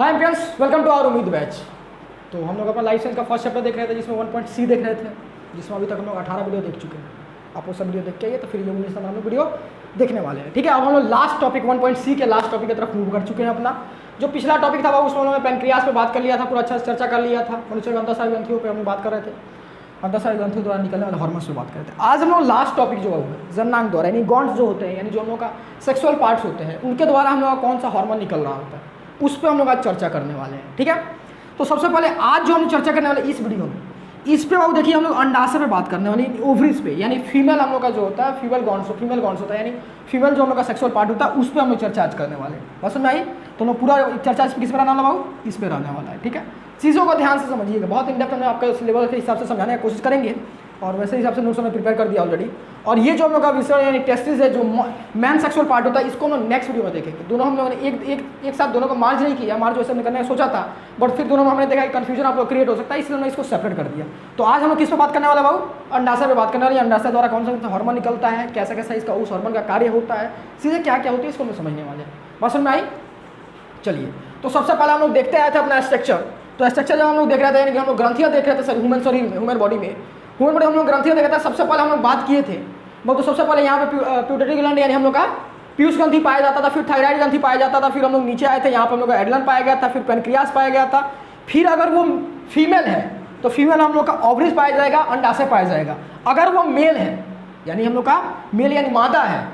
Hi friends, welcome to our Ummeed batch. तो हम लोग अपना लाइफ साइंस का फर्स्ट चैप्टर देख रहे थे जिसमें 1.C देख रहे थे, जिसमें अभी तक हम लोग 18 वीडियो देख चुके हैं। आप वो सब वीडियो देख के आइए तो फिर ये 19 नंबर हम लोग वीडियो देखने वाले हैं। ठीक है, अब हम लोग लास्ट टॉपिक 1.C के लास्ट टॉपिक की तरफ मूव कर चुके हैं। अपना जो पिछला टॉपिक था वो उसमें उन्होंने पैनक्रियास पे बात कर लिया था, पूरा अच्छा से चर्चा कर लिया था। मनुष्य के अंतःस्रावी ग्रंथियों पर हम लोग बात कर रहे थे, अंतःस्रावी ग्रंथियों द्वारा निकलने वाले हार्मोन्स पे बात करते हैं। आज हम लोग लास्ट टॉपिक जो है जननांग द्वारा यानी गॉन्ड्स जो होते हैं, यानी जो हम लोग का सेक्सुअल पार्ट्स होते हैं, उनके द्वारा हम लोग का कौन सा हार्मोन निकल रहा होता है उस पर हम लोग आज चर्चा करने वाले हैं। ठीक है, तो सबसे पहले आज जो हम चर्चा करने वाले इस वीडियो में, इस पे वो देखिए हम लोग अंडाशय पे बात करने वाले, ओवरीज पे, यानी फीमेल हम लोग का जो होता है फीमेल गॉन्ड्स होता है, यानी फीमेल जो हम लोग का सेक्सुअल पार्ट होता है उस पर हम लोग चर्चा आज करने वाले हैं। समझ में आई? तो लोग पूरा चर्चा किस पे रहने वाला भाऊ, इस पे रहने वाला है। ठीक है, चीज़ों को ध्यान से समझिएगा, बहुत इन डेप्थ हम आपके सिलेबस के हिसाब से समझाने की कोशिश करेंगे और वैसे हिसाब से नोट्स में प्रिपेयर कर दिया ऑलरेडी। और ये जो हम लोग का विषय यानी टेस्टिस है, जो मैन सेक्सुअल पार्ट होता है, इसको हम लोग नेक्स्ट वीडियो में देखेंगे। दोनों हम लोगों ने एक साथ दोनों को मार्ज नहीं किया, मार्ज वैसे करने का सोचा था, बट फिर दोनों में हमने देखा कि कन्फ्यूजन आप लोग क्रिएट हो सकता है, इसलिए हमने इसको सेपरेट कर दिया। तो आज हम लोग किस पे बात करने वाला भाऊ, अंडाशय पे बात करने वाले। अंडाशय द्वारा कौन सा हार्मोन निकलता है, कैसा कैसा इसका उस हार्मोन का कार्य होता है, चीज़ें क्या क्या होती है, इसको हम समझने वाले हैं। बात समझ में आई? चलिए, तो सबसे पहले हम लोग देखते आए थे अपना स्ट्रक्चर। तो स्ट्रक्चर जब हम लोग देख रहे थे, यानी कि हम लोग ग्रंथियाँ देख रहे थे सर, ह्यूमन बॉडी में हम लोग ग्रंथियाँ देख रहे थे। सबसे पहले हम लोग बात किए थे तो सबसे पहले यहाँ पे प्यूटरी ग्लैंड यानी हम लोग का पीयूष ग्रंथि पाया जाता था, फिर थायराइड ग्रंथि पाया जाता था, फिर हम लोग नीचे आए थे, यहाँ पे हम लोग का एड्रिनल पाया गया था, फिर पैनक्रियास पाया गया था। फिर अगर वो फीमेल है तो फीमेल हम लोग का ओवरीज पाया जाएगा, अंडाशय पाया जाएगा। अगर वो मेल है यानी हम लोग का मेल यानी मादा है,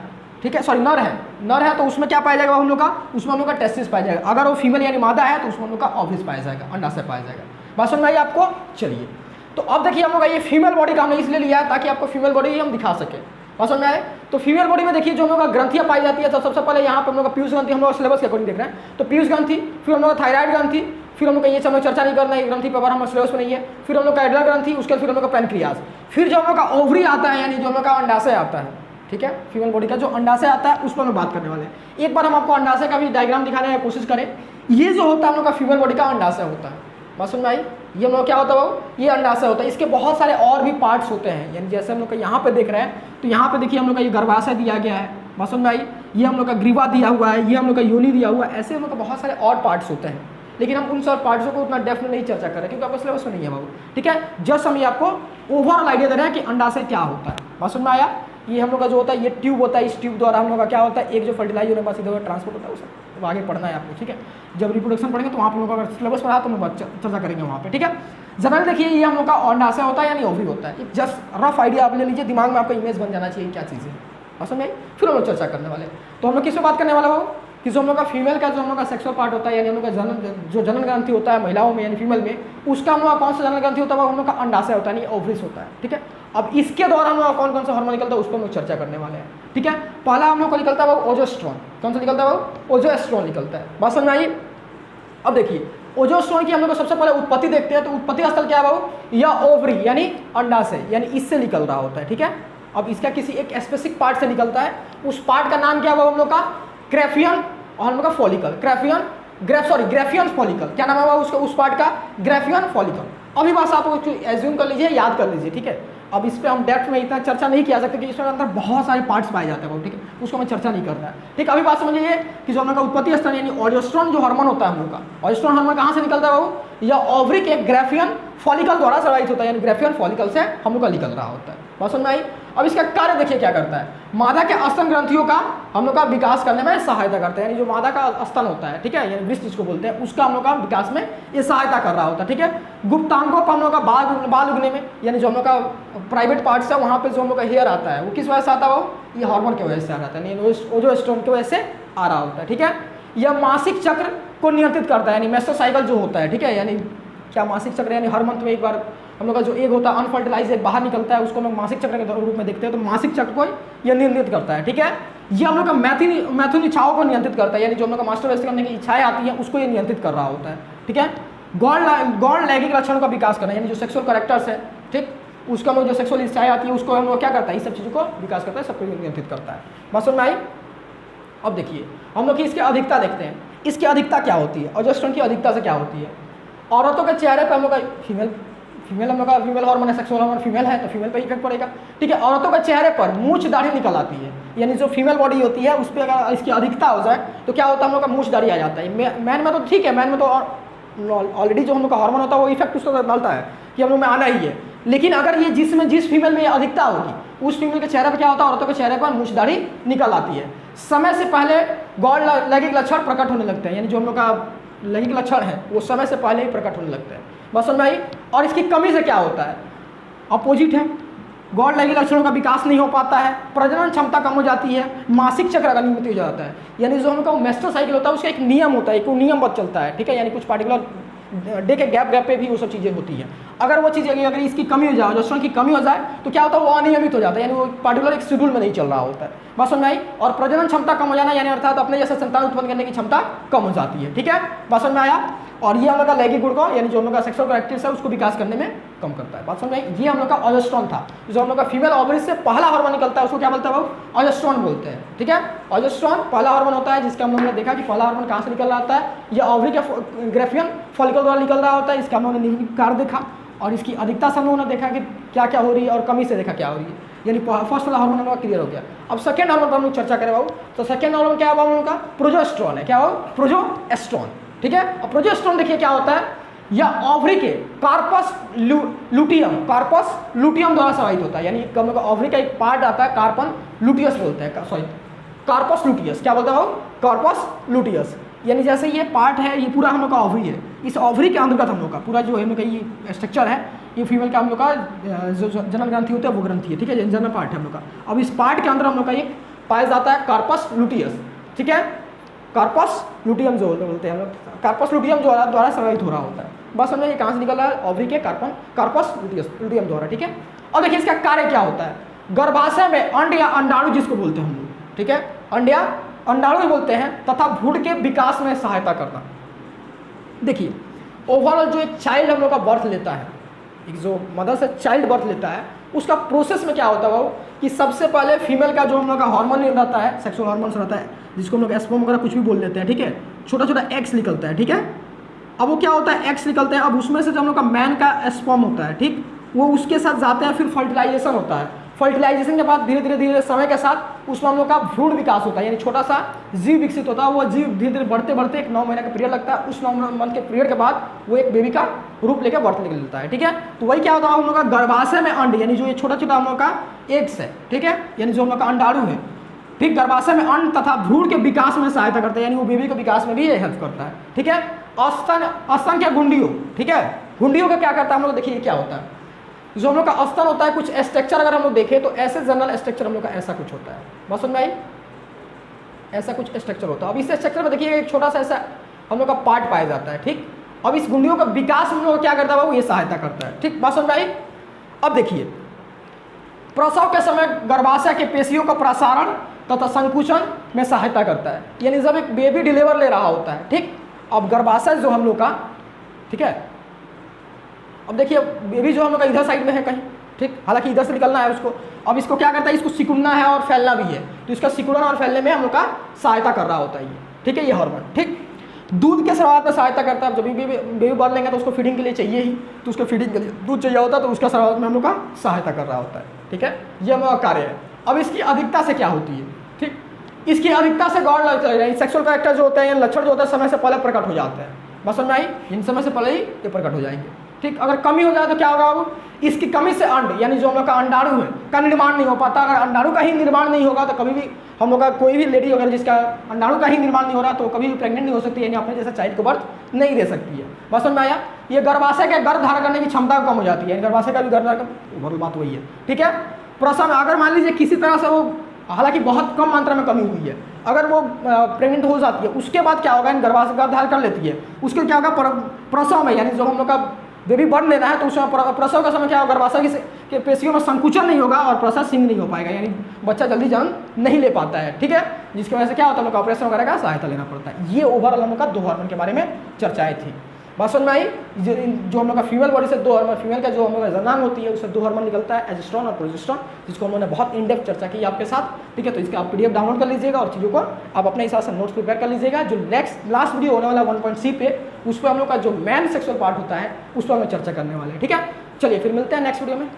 ठीक है, सॉरी नर है तो उसमें क्या पाया जाएगा हम लोग का, उसमें हम लोग का टेस्टिस पाया जाएगा। अगर वो फीमेल यानी मादा है तो उसमें हम लोग का ओवरीज पाया जाएगा, अंडाशय पाया जाएगा। बात समझ में आई आपको? चलिए, तो अब देखिए हम लोग ये फीमेल बॉडी का हमने इसलिए लिया है ताकि आपको फीमेल बॉडी हम दिखा सकें। बात समझ में आए? तो फीमेल बॉडी में देखिए जो हम लोग का ग्रंथियाँ पाई जाती है, तो सबसे पहले यहाँ पर हम लोग का पीयूष ग्रंथि, हम लोग सिलेबस के अकॉर्डिंग देख रहे हैं तो पीयूष ग्रंथि, फिर हम लोग का थायराइड ग्रंथि, फिर हम लोग का ये सब चर्चा नहीं करना है, ग्रंथि पेपर हमारे सिलेबस में नहीं है, फिर हम लोग का एड्रिनल ग्रंथि, उसके फिर हम लोग का पैनक्रियास, फिर जो हम लोग का ओवरी आता है यानी जो हम लोग का अंडाशय आता है। ठीक है, फीमेल बॉडी का जो अंडाशय आता है उस पर हम बात करने वाले हैं। एक बार हम आपको अंडाशय का भी डायग्राम दिखाने की कोशिश करें। ये जो होता है हम लोग का फीमेल बॉडी का अंडाशय होता है। बात समझ में आई? ये हम लोग क्या होता है वो, ये अंडाशय होता है। इसके बहुत सारे और भी पार्ट्स होते हैं, यानी जैसे हम लोग का यहाँ पे देख रहे हैं तो यहाँ पे देखिए हम लोग का ये गर्भाशय दिया गया है। बात समझ में आई? ये हम लोग का ग्रीवा दिया हुआ है, ये हम लोग का योनि दिया हुआ है। ऐसे हम लोग का बहुत सारे और पार्ट्स होते हैं, लेकिन हम उन सब पार्ट्सों को उतना डेप्थ में नहीं चर्चा कर रहे क्योंकि आपको सिलेबस में नहीं है बाबू। ठीक है, जस्ट हम ये आपको ओवरऑल आइडिया दे रहे हैं कि अंडाशय क्या होता है। बात समझ में आया? ये हम लोग का जो होता है ये ट्यूब होता है, इस ट्यूब द्वारा हम लोग का क्या होता है, एक जो फर्टिलाइज होने के बाद सीधे ट्रांसपोर्ट होता है, उसे तो आगे पढ़ना है आपको। ठीक है, जब रिप्रोडक्शन पढ़ेंगे तो वहाँ पर हम लोग अगर सिलेबस पढ़ा तो हम लोग चर्चा करेंगे वहाँ पे। ठीक है, जनरल देखिए ये हम लोग का अंडाशय होता है यानी ओवरी होता है। एक जस्ट रफ आइडिया आप ले लीजिए, दिमाग में आपका इमेज बन जाना चाहिए क्या चीज़ है। समझ में? फिर हम लोग चर्चा करने वाले। तो हम लोग किस पे बात करने वाला हो कि जो हम लोग का फीमेल का जो हम लोग का सेक्सुअल पार्ट होता है यानी हम लोग का जनन ग्रंथि होता है महिलाओं में यानी फीमेल में, उसका हम लोग कौन सा जनन ग्रंथि होता है, वो हम लोग का अंडाशय होता है यानी ओवरीज होता है। ठीक है, अब इसके द्वारा हम लोग कौन कौन सा हार्मोन निकलता है उस पर हम लोग चर्चा करने वाले हैं। ठीक है, पहला हम लोग को निकलता है वो ओजोस्ट्रोन। कौन सा निकलता है वो? ओजोस्ट्रोन निकलता है। बात समझ में आई? अब देखिए ओजोस्ट्रोन की हम लोग को सबसे पहले उत्पत्ति देखते हैं। तो उत्पत्ति स्थल क्या है बाबू, या ओवरी यानी अंडाशय यानी इससे निकल रहा होता है। ठीक है, अब इसका किसी एक स्पेसिफिक पार्ट से निकलता है, उस पार्ट का नाम क्या हुआ हम लोग का, ग्रेफियन, और हम लोग का फॉलिकल, ग्रेफियन फॉलिकल। क्या नाम है उसका, उस पार्ट का ग्रेफियन फॉलिकल। अभी बस आप एज्यूम कर लीजिए, याद कर लीजिए। ठीक है, अब इस पर हम डेप्थ में इतना चर्चा नहीं किया सकते कि इसमें अंदर बहुत सारे पार्ट्स पाए जाते हैं। ठीक है, उसको हमें चर्चा नहीं करना है। ठीक, अभी बात समझिए कि जो हम लोग का उत्पत्ति स्थल यानी ओजोस्ट्रोन जो हार्मोन होता है हम लोग का, ओजोस्ट्रोन हार्मोन कहाँ से निकलता है बाबू, या ओवरी के ग्रेफियन फॉलिकल द्वारा सर्वाइव होता है, यानी ग्रेफियन फॉलिकल से हम लोग का निकल रहा होता है। बात समझ में आई? अब इसका कार्य देखिए क्या करता है, मादा के स्तन ग्रंथियों का हम लोग का विकास करने में सहायता करता है, यानी जो मादा का स्तन होता है, ठीक है, यानी वृष्ट जिसको बोलते हैं, उसका हम लोग का विकास में ये सहायता कर रहा होता है। ठीक है, गुप्तांगों पर हम लोग का बाल उगने में, यानी जो हम लोग का प्राइवेट पार्ट्स है वहाँ पे जो हम लोग का हेयर आता है वो किस वजह से आता है, वो ये हार्मोन की वजह से आ रहा है, यानी ओजोस्ट्रोन की वजह से आ रहा होता है। ठीक है, यह मासिक चक्र को नियंत्रित करता है, यानी मेस्टोसाइकिल जो होता है। ठीक है, यानी क्या मासिक चक्र, यानी हर मंथ में एक बार हम लोग का जो एग होता है अनफर्टिलाइज एग बाहर निकलता है, उसको हम लोग मासिक चक्र के रूप में देखते हैं। तो मासिक चक्र को यह नियंत्रित करता है। ठीक है, ये हम लोग का मैथुन इच्छाओं को नियंत्रित करता है, यानी जो हम लोग का मास्टरबेशन करने की इच्छाएं आती हैं उसको ये नियंत्रित कर रहा होता है। ठीक है, गौण लैंगिक लक्षणों का विकास करना, यानी जो सेक्सुअल कैरेक्टर्स है, ठीक, उसका हम लोग जो सेक्सुअल इच्छाएं आती है उसको हम लोग क्या करता है, इस सब चीज़ों को विकास करता है, सबको नियंत्रित करता है। बात समझ में आई? अब देखिए हम लोग की इसकी अधिकता देखते हैं। इसकी अधिकता क्या होती है, ओजोस्ट्रोन की अधिकता से क्या होती है। औरतों के चेहरे पर हम लोग का फीमेल हम लोग का फीमेल हार्मोन है, सेक्सुअल हार्मोन फीमेल है तो फीमेल पे इफेक्ट पड़ेगा। ठीक है, औरतों के चेहरे पर मूछ दाढ़ी निकल आती है, यानी जो फीमेल बॉडी होती है उस पर अगर इसकी अधिकता हो जाए तो क्या होता है हम लोग का मूछ दाढ़ी आ जाता है। मैन में तो ठीक है, मैन में तो ऑलरेडी जो हम लोग का हार्मोन होता है वो इफेक्ट उसका डालता है कि हम लोग में आना ही है। लेकिन अगर ये जिस फीमेल में अधिकता होगी उस फीमेल के चेहरे पर क्या होता है, औरतों के चेहरे पर मूछ दाढ़ी निकल आती है। समय से पहले गौण लैंगिक लक्षण प्रकट होने लगते हैं, यानी जो हम लोग का लैंगिक लक्षण है वो समय से पहले ही प्रकट होने लगते हैं। बस समझ में आई। और इसकी कमी से क्या होता है, अपोजिट है, गौण लैंगिक लक्षणों का विकास नहीं हो पाता है, प्रजनन क्षमता कम हो जाती है, मासिक चक्र अनियमित हो जाता है। यानी जो हम लोग का मेंस्ट्रुअल साइकिल होता है उसका एक नियम होता है, एक नियमबद्ध चलता है। ठीक है, यानी कुछ पार्टिकुलर डे के गैप पे भी वो सब चीज़ें होती हैं। अगर वो चीज़ अगर इसकी कमी हो जाए, प्रोजेस्टेरोन की कमी हो जाए तो क्या होता है, वो अनियमित हो जाता है, यानी वो पार्टिकुलर एक शेड्यूल में नहीं चल रहा होता है। बात समझ में आई। और प्रजनन क्षमता कम हो जाना, यानी अर्थात अपने जैसे संतान उत्पन्न करने की क्षमता कम हो जाती है। ठीक है, बात समझ में आया। और ये हम लोग का लैंगिक गुण को, यानी जो हम लोग का सेक्सुअल कैरेक्टरिस्टिक्स है उसको विकास करने में कम करता है। बात समझ में आई। ये हम लोग का ऑजेस्ट्रॉन था, जो हम लोग का फीमेल ओवरीज से पहला हार्मोन निकलता है उसको क्या बोलते हैं, वो ऑजेस्ट्रॉन बोलते हैं। ठीक है, ऑजेस्ट्रॉन पहला हार्मोन होता है जिसका हम लोगों ने देखा कि पहला हार्मोन कहाँ से निकल रहा होता है, ये ओवरी के ग्रेफियन फॉलिकल द्वारा निकल रहा होता है। इसका हम लोगों ने निम्नलिखित कार्य देखा और इसकी अधिकता से हम लोगों ने देखा कि क्या क्या हो रही है और कमी से देखा क्या हो रही है, यानी फर्स्ट वाला हार्मोन हमारा क्लियर हो गया। अब सेकंड हार्मोन पर हम लोग चर्चा करें बाबू, तो सेकंड हार्मोन क्या है हम लोग का, प्रोजेस्टेरोन है। क्या हो, प्रोजेस्टेरोन। ठीक है, अब प्रोजेस्टेरोन देखिए क्या होता है, या ओवरी के कार्पस लुटियम द्वारा संवाहित होता है, यानी हम लोग का ओवरी का एक पार्ट आता है, कार्पन लुटियस बोलते हैं, सॉरी कार्पस लुटियस। क्या बोलता है वो, कार्पस लुटियस। यानी जैसे ये पार्ट है, ये पूरा हम लोग का ओवरी है, इस ओवरी के अंतर्गत हम लोग का पूरा जो हम लोग का ये स्ट्रक्चर है, ये फीमेल का हम लोग का जो जनरल ग्रंथि होता है वो ग्रंथि है। ठीक है, जनरल पार्ट है हम लोग का। अब इस पार्ट के अंदर हम लोग का ये पाया जाता है कार्पस लुटियस। ठीक है, कार्पस लुटियम जो बोलते हैं हम लोग, कार्पस लुटियम द्वारा संवाहित हो रहा होता है। बस हमें ये कहाँ से निकल रहा है, ओवरी के कार्पस लुटियम द्वारा। ठीक है, और देखिए इसका कार्य क्या होता है, गर्भाशय में अंड या अंडाणु जिसको बोलते हैं हम लोग, ठीक है, अंड या अंडाणु बोलते हैं, तथा भ्रूण के विकास में सहायता करना। देखिए ओवरऑल जो एक चाइल्ड हम लोग का बर्थ लेता है, एक जो मदर से चाइल्ड बर्थ लेता है, उसका प्रोसेस में क्या होता है वो, कि सबसे पहले फीमेल का जो हम लोग का हार्मोन रहता है, सेक्सुअल हार्मोन रहता है, जिसको हम लोग स्पर्म वगैरह कुछ भी बोल देते हैं। ठीक है, छोटा छोटा एग्स निकलता है। ठीक है, अब वो क्या होता है, एग्स निकलते हैं, अब उसमें से जो हम लोग का मैन का स्पर्म होता है, ठीक, वो उसके साथ जाते हैं, फिर फर्टिलाइजेशन होता है। फर्टिलाइजेशन के बाद धीरे धीरे समय के साथ उसमें हम लोग का भ्रूण विकास होता है, यानी छोटा सा जीव विकसित होता है। वो जीव धीरे धीरे बढ़ते बढ़ते एक 9 महीने का पीरियड लगता है, उस 9 मंथ के पीरियड के बाद वो एक बेबी का रूप लेकर बर्थ लेकर लेता है। ठीक है, तो वही क्या होता है हम लोग का गर्भाशय में अंड, यानी जो ये छोटा छोटा हम लोग का एग्स है, ठीक है, यानी जो हम लोग का अंडाणु है, ठीक, गर्भाशय में अंड तथा भ्रूण के विकास में सहायता करता है, यानी वो बेबी के विकास में भी ये हेल्प करता है। ठीक है, स्तन क्या गुंडियों, ठीक है, गुंडियों का क्या करता है हम लोग, देखिए क्या होता है, जो हम लोग का स्तन होता है, कुछ स्ट्रक्चर अगर हम लोग देखें तो ऐसे जनरल स्ट्रक्चर हम लोग का ऐसा कुछ होता है। बस समझ में आई, ऐसा कुछ स्ट्रक्चर होता है। अब इस स्ट्रक्चर में देखिए एक छोटा सा ऐसा हम लोग का पार्ट पाया जाता है। ठीक, अब इस गुंडियों का विकास हम लोग क्या करता है वो ये सहायता करता है। ठीक, बात समझ में आई। अब देखिए प्रसव के समय गर्भाशय के पेशियों का प्रसारण तथा संकुचन में सहायता करता है, यानी जब एक बेबी डिलीवर ले रहा होता है, ठीक, अब गर्भाशय जो हम लोग का, ठीक है, अब देखिए बेबी जो हम लोग का इधर साइड में है कहीं, ठीक, हालांकि इधर से निकलना है उसको, अब इसको क्या करता है, इसको सिकुड़ना है और फैलना भी है, तो इसका सिकुड़ना और फैलने में हम लोग का सहायता कर रहा होता है ये। ठीक है, ये हार्मोन, ठीक, दूध के स्राव में सहायता करता है। जब भी बेबी बर्थ लेंगे तो उसको फीडिंग के लिए चाहिए ही, तो उसको फीडिंग के लिए दूध चाहिए होता है, तो उसका स्राव में हम लोग का सहायता कर रहा होता है। ठीक है, ये हम लोग का कार्य है। अब इसकी अधिकता से क्या होती है, ठीक, इसकी अधिकता से गौण सेक्सुअल कैरेक्टर जो होते हैं, लक्षण जो होता है समय से पहले प्रकट हो जाते हैं। बस समझ में आई, इन समय से पहले ही ये प्रकट हो जाएंगे। ठीक, अगर कमी हो जाए तो क्या होगा, अब इसकी कमी से अंड, यानी जो हम लोग का अंडाणु है का निर्माण नहीं हो पाता। अगर अंडाणु का ही निर्माण नहीं होगा तो कभी भी हम लोग का कोई भी लेडी अगर जिसका अंडाणु का ही निर्माण नहीं हो रहा तो कभी भी प्रेग्नेंट नहीं हो सकती, यानी अपने जैसा चाइल्ड को बर्थ नहीं दे सकती है। बस समझ में आया। ये गर्भाशय के गर्भ धारण करने की क्षमता कम हो जाती है, यानी गर्भाशय का भी गर्भ धारण, बात वही है। ठीक है, प्रसव में अगर मान लीजिए किसी तरह से वो, हालांकि बहुत कम मात्रा में कमी हुई है, अगर वो प्रेग्नेंट हो जाती है उसके बाद क्या होगा, गर्भाशय गर्भ धारण कर लेती है, उसके क्या होगा प्रसव में, यानी जो हम लोग का बेबी बर्थ लेना है तो उसमें प्रसव का समय क्या होगा, गर्भाशय के पेशियों में संकुचन नहीं होगा और प्रसव सिंग नहीं हो पाएगा, यानी बच्चा जल्दी जन्म नहीं ले पाता है। ठीक है, जिसकी वजह से क्या होता है हम लोग ऑपरेशन वगैरह का सहायता लेना पड़ता है। ये ओवरऑल हम लोग का 2 हार्मोन के बारे में चर्चाएं थी। बात समझ में आई। जो हम लोग का फीमेल बॉडी से 2 हार्मोन, फीमेल का जो हम लोग का जनांग होती है उससे 2 हार्मोन निकलता है, एस्ट्रोजन और प्रोजेस्टेरोन, जिसको हम लोगों ने बहुत इन डेप्थ चर्चा की आपके साथ। ठीक है, तो इसका आप PDF डाउनलोड कर लीजिएगा और चीज़ों को आप अपने हिसाब से नोट्स प्रिपेयर कर लीजिएगा। जो लास्ट वीडियो होने वाला 1.C पे, उस पर हम लोग का जो मैन सेक्सुअल पार्ट होता है उस पर हम लोग चर्चा करने वाले हैं। ठीक है, चलिए फिर मिलते हैं नेक्स्ट वीडियो में।